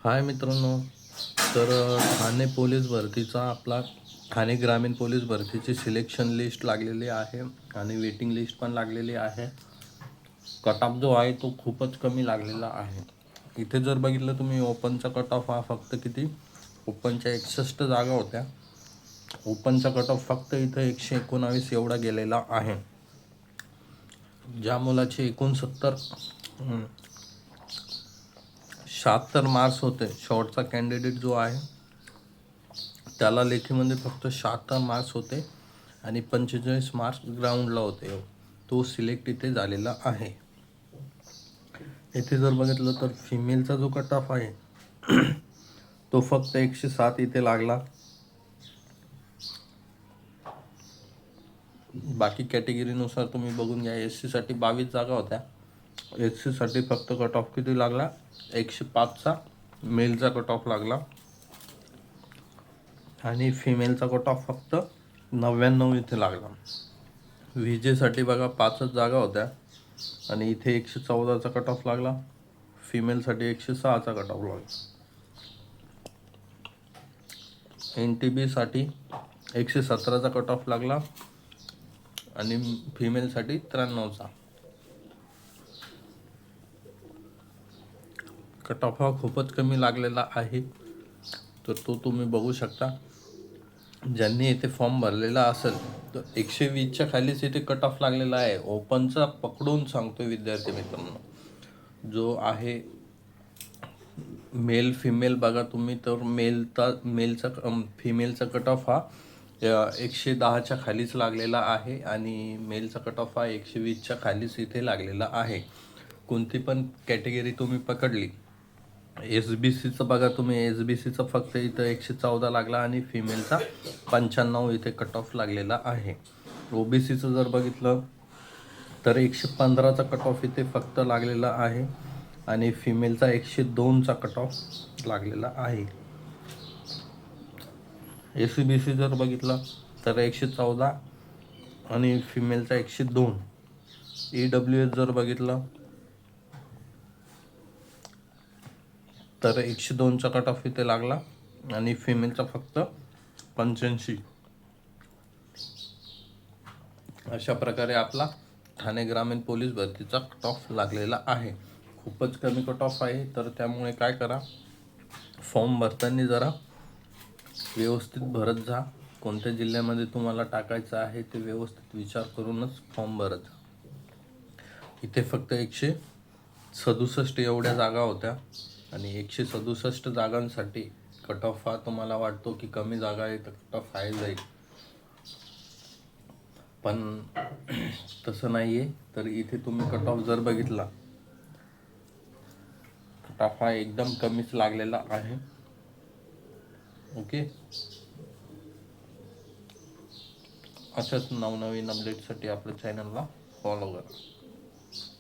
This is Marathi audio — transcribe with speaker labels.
Speaker 1: हाय मित्रांनो, तर ठाणे पोलीस भरतीचा आपला ठाणे ग्रामीण पोलीस भरतीची सिलेक्शन लिस्ट लागलेली आहे आणि वेटिंग लिस्ट पण लागलेली आहे. कट ऑफ जो आहे तो खूपच कमी लागलेला आहे. इथे जर बघितलं तुम्ही ओपनचा कट ऑफ हा फक्त किती, ओपनच्या 61 जागा होत्या. ओपनचा कट ऑफ फक्त इथं 119 एवढा गेलेला आहे. ज्या मुलाचे 76 मार्क्स होते, शॉर्टचा कॅन्डिडेट जो आहे त्याला लेखीमध्ये फक्त 76 मार्क्स होते आणि 45 मार्क्स ग्राउंडला होते. तो सिलेक्ट इथे झालेला आहे. इथे जर बघितलं तर फिमेलचा जो कट ऑफ आहे तो फक्त 107 इथे लागला. बाकी कॅटेगरीनुसार तुम्ही बघून घ्या. एस सीसाठी 22 जागा होत्या. एस सीसाठी फक्त कट ऑफ किती लागला, 105चा मेलचा कट ऑफ लागला आणि फिमेलचा कट ऑफ फक्त 99 इथे लागला. विजेसाठी बघा 5च जागा होत्या आणि इथे 114चा कट ऑफ लागला. फिमेलसाठी 106चा कट ऑफ लागला. NTBसाठी 117चा कट ऑफ लागला आणि फिमेलसाठी 93चा. कट ऑफ हा खूपच कमी लागलेला आहे, तर तो तुम्ही बघू शकता. ज्यांनी इथे फॉर्म भरलेला असेल तर 120च्या खालीच इथे कट ऑफ लागलेला आहे. ओपनचा पकडून सांगतो विद्यार्थी मित्रांनो, जो आहे मेल फिमेल बघा तुम्ही, तर फिमेलचा कट ऑफ हा 110च्या खालीच लागलेला आहे आणि मेलचा कट ऑफ हा 120च्या खालीच इथे लागलेला आहे. कोणती पण कॅटेगरी तुम्ही पकडली, SBCचं बघा तुम्ही, SBCचं फक्त इथं 114 लागला आणि फिमेलचा 95 इथे कट ऑफ लागलेला आहे. OBCचं जर बघितलं तर 115चा कट ऑफ इथे फक्त लागलेला आहे आणि फिमेलचा 102चा कट ऑफ लागलेला आहे. SCBC जर बघितलं तर 114 आणि फिमेलचा 102. EWS जर बघितलं तर 102चा कट ऑफ इथे लागला आणि फिमेलचा फक्त 85. अशा प्रकारे आपला ठाणे ग्रामीण पोलीस भरतीचा कट ऑफ लागलेला आहे. खूपच कमी कट ऑफ आहे, तर त्यामुळे काय करा, फॉर्म भरताना जरा व्यवस्थित भरत जा. कोणत्या जिल्ह्यामध्ये तुम्हाला टाकायचं आहे ते व्यवस्थित विचार करूनच फॉर्म भरत जा. इथे फक्त 167 एवढ्या जागा होत्या आणि 167 जागांसाठी कट ऑफ हा तुम्हाला वाटतो की कमी जागा आहे तर कट ऑफ हाय जाईल, पण तसं नाही आहे. तर इथे तुम्ही कट ऑफ जर बघितला, कट ऑफ हा एकदम कमीच लागलेला आहे. ओके, अशाच नवनवीन अपडेटसाठी आपल्या चॅनलला फॉलो करा.